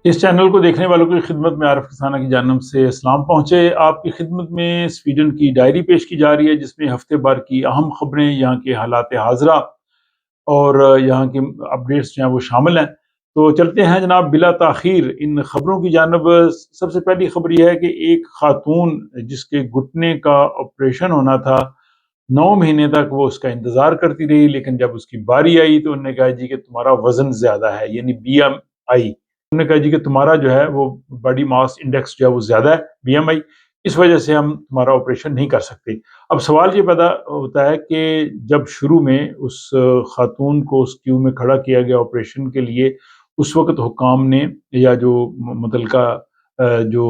اس channel کو دیکھنے والوں کی خدمت میں عارف کسانہ کی جانب سے اسلام پہنچے۔ آپ کی خدمت میں سویڈن کی ڈائری پیش کی جا رہی ہے، جس میں ہفتے بھر کی اہم خبریں، یہاں کے حالات حاضرہ اور یہاں کے اپڈیٹس جو ہیں وہ شامل ہیں۔ تو چلتے ہیں جناب بلا تاخیر ان خبروں کی جانب۔ سب سے پہلی خبر یہ ہے کہ ایک خاتون جس کے گھٹنے کا آپریشن ہونا تھا، 9 مہینے تک وہ اس کا انتظار کرتی رہی، لیکن جب اس کی باری آئی تو انہوں نے کہا جی کہ تمہارا وزن زیادہ ہے، یعنی BMI۔ انہوں نے کہا جی کہ تمہارا جو ہے وہ باڈی ماس انڈیکس جو ہے وہ زیادہ ہے، BMI، اس وجہ سے ہم تمہارا آپریشن نہیں کر سکتے۔ اب سوال یہ پیدا ہوتا ہے کہ جب شروع میں اس خاتون کو اس کیو میں کھڑا کیا گیا آپریشن کے لیے، اس وقت حکام نے یا جو متعلقہ جو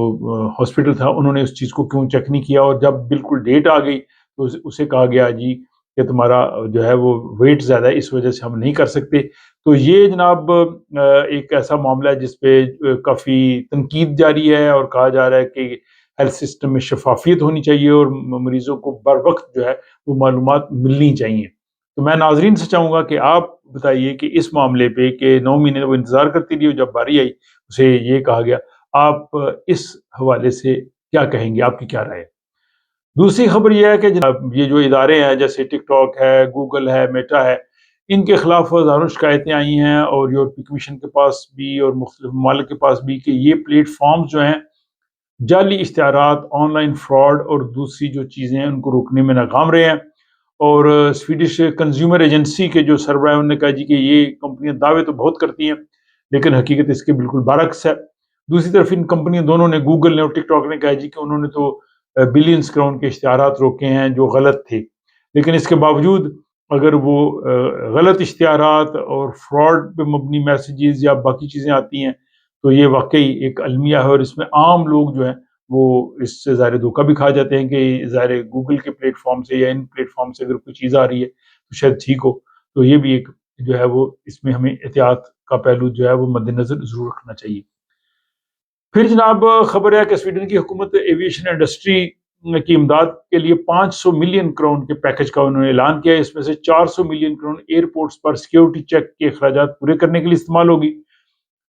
ہاسپٹل تھا انہوں نے اس چیز کو کیوں چیک نہیں کیا، اور جب بالکل ڈیٹ آ گئی تو اسے کہا گیا جی کہ تمہارا جو ہے وہ ویٹ زیادہ ہے، اس وجہ سے ہم نہیں کر سکتے۔ تو یہ جناب ایک ایسا معاملہ ہے جس پہ کافی تنقید جاری ہے، اور کہا جا رہا ہے کہ ہیلتھ سسٹم میں شفافیت ہونی چاہیے اور مریضوں کو بر وقت جو ہے وہ معلومات ملنی چاہیے۔ تو میں ناظرین سے چاہوں گا کہ آپ بتائیے کہ اس معاملے پہ کہ 9 مہینے وہ انتظار کرتی رہی، جب باری آئی اسے یہ کہا گیا، آپ اس حوالے سے کیا کہیں گے؟ آپ کی کیا رائے ہے؟ دوسری خبر یہ ہے کہ جناب یہ جو ادارے ہیں جیسے ٹک ٹاک ہے، گوگل ہے، میٹا ہے، ان کے خلاف ہزاروں شکایتیں آئی ہیں، اور یورپی کمیشن کے پاس بھی اور مختلف ممالک کے پاس بھی، کہ یہ پلیٹ فارمز جو ہیں جعلی اشتہارات، آن لائن فراڈ اور دوسری جو چیزیں ہیں ان کو روکنے میں ناکام رہے ہیں۔ اور سویڈش کنزیومر ایجنسی کے جو سربراہ انہوں نے کہا جی کہ یہ کمپنیاں دعوے تو بہت کرتی ہیں لیکن حقیقت اس کے بالکل برعکس ہے۔ دوسری طرف ان کمپنیوں دونوں نے، گوگل نے اور ٹک ٹاک نے، کہا جی کہ انہوں نے تو بلینز کراؤن کے اشتہارات روکے ہیں جو غلط تھے، لیکن اس کے باوجود اگر وہ غلط اشتہارات اور فراڈ پہ مبنی میسیجز یا باقی چیزیں آتی ہیں تو یہ واقعی ایک المیہ ہے، اور اس میں عام لوگ جو ہیں وہ اس سے ظاہر دھوکہ بھی کھا جاتے ہیں کہ ظاہر گوگل کے پلیٹ فارم سے یا ان پلیٹ فارم سے اگر کوئی چیز آ رہی ہے تو شاید ٹھیک ہو۔ تو یہ بھی ایک جو ہے وہ اس میں ہمیں احتیاط کا پہلو جو ہے وہ مد نظر ضرور رکھنا چاہیے۔ پھر جناب خبر ہے کہ سویڈن کی حکومت ایویشن انڈسٹری کی امداد کے لیے 500 ملین کرون کے پیکج کا انہوں نے اعلان کیا ہے۔ اس میں سے 400 ملین کرون ایئرپورٹس پر سیکیورٹی چیک کے اخراجات پورے کرنے کے لیے استعمال ہوگی۔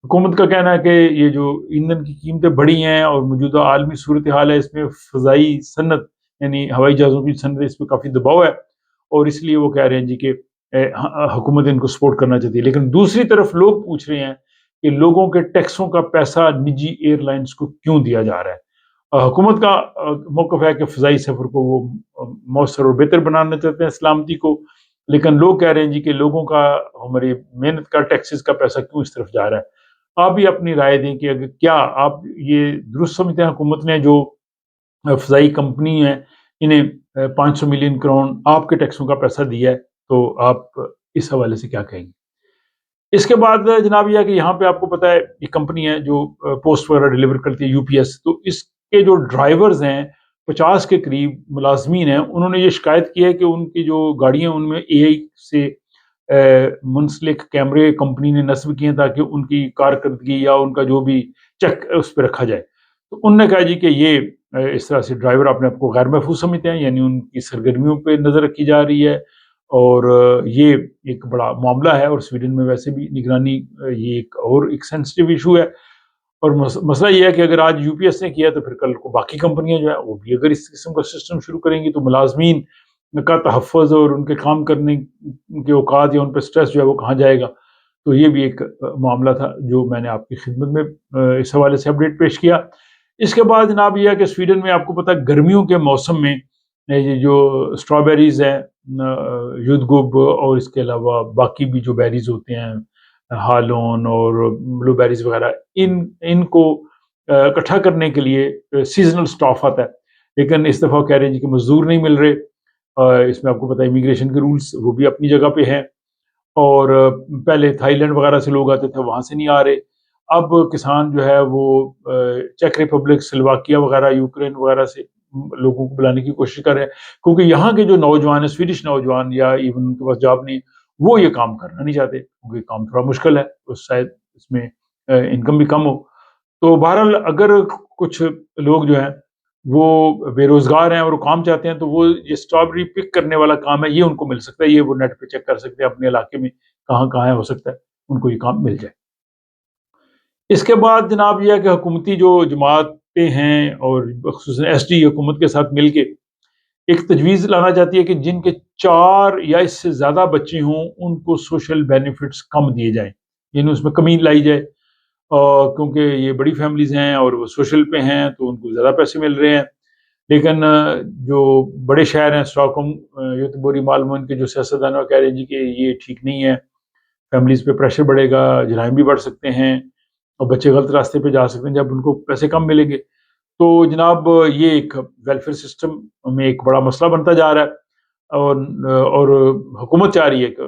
حکومت کا کہنا ہے کہ یہ جو ایندھن کی قیمتیں بڑھی ہیں اور موجودہ عالمی صورتحال ہے، اس میں فضائی صنعت یعنی ہوائی جہازوں کی صنعت اس پہ کافی دباؤ ہے، اور اس لیے وہ کہہ رہے ہیں جی کہ حکومت ان کو سپورٹ کرنا چاہتی ہے۔ لیکن دوسری طرف لوگ پوچھ رہے ہیں کہ لوگوں کے ٹیکسوں کا پیسہ نجی ایئر لائنز کو کیوں دیا جا رہا ہے۔ حکومت کا موقف ہے کہ فضائی سفر کو وہ مؤثر اور بہتر بنانا چاہتے ہیں، سلامتی کو، لیکن لوگ کہہ رہے ہیں جی کہ لوگوں کا، ہماری محنت کا، ٹیکسز کا پیسہ کیوں اس طرف جا رہا ہے۔ آپ بھی اپنی رائے دیں کہ اگر کیا آپ یہ درست سمجھتے ہیں حکومت نے جو فضائی کمپنی ہے انہیں 500 ملین کرون آپ کے ٹیکسوں کا پیسہ دیا ہے، تو آپ اس حوالے سے کیا کہیں گے؟ اس کے بعد جناب یہ ہے کہ یہاں پہ آپ کو پتہ ہے یہ کمپنی ہے جو پوسٹ وغیرہ ڈیلیور کرتی ہے، UPS، تو اس کے جو ڈرائیورز ہیں 50 کے قریب ملازمین ہیں، انہوں نے یہ شکایت کی ہے کہ ان کی جو گاڑیاں ان میں AI سے منسلک کیمرے کمپنی نے نصب کیے ہیں تاکہ ان کی کارکردگی یا ان کا جو بھی چیک اس پہ رکھا جائے۔ تو انہوں نے کہا جی کہ یہ اس طرح سے ڈرائیور اپنے آپ کو غیر محفوظ سمجھتے ہیں، یعنی ان کی سرگرمیوں پہ نظر رکھی جا رہی ہے، اور یہ ایک بڑا معاملہ ہے، اور سویڈن میں ویسے بھی نگرانی یہ ایک سینسٹیو ایشو ہے۔ اور مسئلہ یہ ہے کہ اگر آج UPS نے کیا تو پھر کل کو باقی کمپنیاں جو ہیں وہ بھی اگر اس قسم کا سسٹم شروع کریں گی تو ملازمین کا تحفظ اور ان کے کام کرنے کے اوقات یا ان پہ سٹریس جو ہے وہ کہاں جائے گا۔ تو یہ بھی ایک معاملہ تھا جو میں نے آپ کی خدمت میں اس حوالے سے اپڈیٹ پیش کیا۔ اس کے بعد جناب یہ ہے کہ سویڈن میں آپ کو پتہ ہے گرمیوں کے موسم میں یہ جو اسٹرابیریز ہیں، یودگوب، اور اس کے علاوہ باقی بھی جو بیریز ہوتے ہیں، ہالون اور بلو بیریز وغیرہ، ان کو اکٹھا کرنے کے لیے سیزنل سٹاف آتا ہے، لیکن اس دفعہ کہہ رہے ہیں جی کہ مزدور نہیں مل رہے۔ اس میں آپ کو پتہ ہے امیگریشن کے رولز وہ بھی اپنی جگہ پہ ہیں، اور پہلے تھائی لینڈ وغیرہ سے لوگ آتے تھے، وہاں سے نہیں آ رہے۔ اب کسان جو ہے وہ چیک ریپبلک، سلواکیا وغیرہ، یوکرین وغیرہ سے لوگوں کو بلانے کی کوشش کر رہے ہیں، کیونکہ یہاں کے جو نوجوان ہیں، سویڈش نوجوان، یا ایون ان کے پاس جاب نہیں، وہ یہ کام کرنا نہیں چاہتے کیونکہ کام تھوڑا مشکل ہے، اور شاید اس میں انکم بھی کم ہو۔ تو بہرحال اگر کچھ لوگ جو ہیں وہ بے روزگار ہیں اور وہ کام چاہتے ہیں تو وہ یہ اسٹرابری پک کرنے والا کام ہے، یہ ان کو مل سکتا ہے، یہ وہ نیٹ پہ چیک کر سکتے ہیں اپنے علاقے میں کہاں کہاں ہو سکتا ہے ان کو یہ کام مل جائے۔ اس کے بعد جناب یہ ہے کہ حکومتی جو جماعتیں ہیں اور خصوصاً ایس ڈی حکومت کے ساتھ مل کے ایک تجویز لانا چاہتی ہے کہ جن کے 4 یا اس سے زیادہ بچے ہوں ان کو سوشل بینیفٹس کم دیے جائیں، یعنی اس میں کمی لائی جائے، کیونکہ یہ بڑی فیملیز ہیں اور وہ سوشل پہ ہیں تو ان کو زیادہ پیسے مل رہے ہیں، لیکن جو بڑے شہر ہیں اسٹاک ہوم، یوتبوری مالمون کے جو سیاستدان وہ کہہ رہے ہیں جی کہ یہ ٹھیک نہیں ہے، فیملیز پہ پریشر بڑھے گا، جرائم بھی بڑھ سکتے ہیں اور بچے غلط راستے پہ جا سکتے ہیں جب ان کو پیسے کم ملیں گے۔ تو جناب یہ ایک ویلفیئر سسٹم میں ایک بڑا مسئلہ بنتا جا رہا ہے، اور حکومت چاہ رہی ہے کہ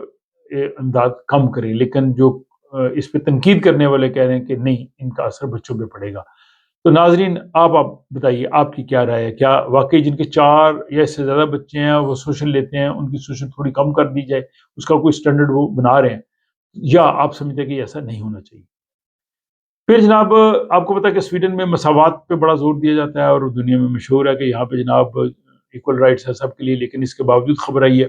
یہ امداد کم کرے، لیکن جو اس پہ تنقید کرنے والے کہہ رہے ہیں کہ نہیں، ان کا اثر بچوں پہ پڑے گا۔ تو ناظرین آپ بتائیے آپ کی کیا رائے ہے؟ کیا واقعی جن کے 4 یا اس سے زیادہ بچے ہیں وہ سوشل لیتے ہیں، ان کی سوشل تھوڑی کم کر دی جائے، اس کا کوئی سٹینڈرڈ وہ بنا رہے ہیں، یا آپ سمجھتے ہیں کہ ایسا نہیں ہونا چاہیے؟ پھر جناب آپ کو پتا ہے کہ سویڈن میں مساوات پہ بڑا زور دیا جاتا ہے اور دنیا میں مشہور ہے کہ یہاں پہ جناب ایکول رائٹس ہے سب کے لیے، لیکن اس کے باوجود خبر آئی ہے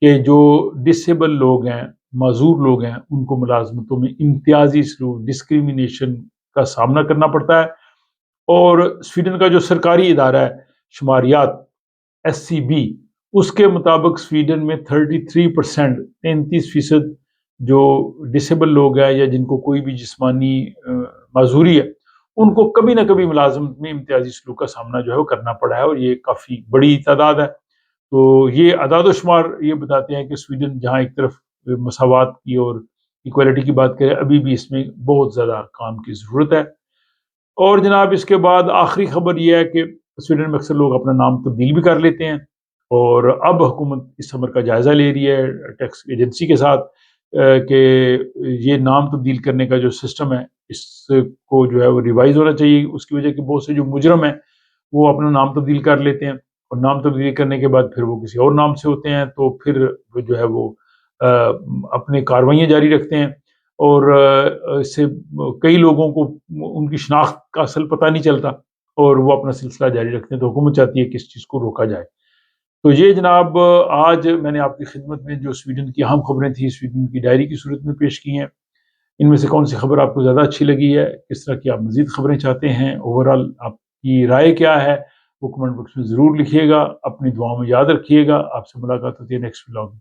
کہ جو ڈسیبل لوگ ہیں، معذور لوگ ہیں، ان کو ملازمتوں میں امتیازی سلوک، ڈسکریمنیشن کا سامنا کرنا پڑتا ہے۔ اور سویڈن کا جو سرکاری ادارہ ہے شماریات ایس سی بی، اس کے مطابق سویڈن میں 33% جو ڈسیبل لوگ ہیں یا جن کو کوئی بھی جسمانی معذوری ہے، ان کو کبھی نہ کبھی ملازمت میں امتیازی سلوک کا سامنا جو ہے وہ کرنا پڑا ہے، اور یہ کافی بڑی تعداد ہے۔ تو یہ اعداد و شمار یہ بتاتے ہیں کہ سویڈن جہاں ایک طرف مساوات کی اور ایکویلٹی کی بات کرے، ابھی بھی اس میں بہت زیادہ کام کی ضرورت ہے۔ اور جناب اس کے بعد آخری خبر یہ ہے کہ سویڈن میں اکثر لوگ اپنا نام تبدیل بھی کر لیتے ہیں، اور اب حکومت اس امر کا جائزہ لے رہی ہے ٹیکس ایجنسی کے ساتھ کہ یہ نام تبدیل کرنے کا جو سسٹم ہے اس کو جو ہے وہ ریوائز ہونا چاہیے۔ اس کی وجہ کہ بہت سے جو مجرم ہیں وہ اپنا نام تبدیل کر لیتے ہیں، اور نام تبدیل کرنے کے بعد پھر وہ کسی اور نام سے ہوتے ہیں، تو پھر وہ جو ہے وہ اپنے کاروائیاں جاری رکھتے ہیں، اور اس سے کئی لوگوں کو ان کی شناخت کا اصل پتہ نہیں چلتا، اور وہ اپنا سلسلہ جاری رکھتے ہیں۔ تو حکومت چاہتی ہے کہ اس چیز کو روکا جائے۔ تو یہ جناب آج میں نے آپ کی خدمت میں جو سویڈن کی اہم خبریں تھیں سویڈن کی ڈائری کی صورت میں پیش کی ہیں۔ ان میں سے کون سی خبر آپ کو زیادہ اچھی لگی ہے؟ کس طرح کی آپ مزید خبریں چاہتے ہیں؟ اوورآل آپ کی رائے کیا ہے؟ وہ کمنٹ باکس میں ضرور لکھیے گا۔ اپنی دعاؤں میں یاد رکھیے گا۔ آپ سے ملاقات ہوتی ہے نیکسٹ ولاگ میں۔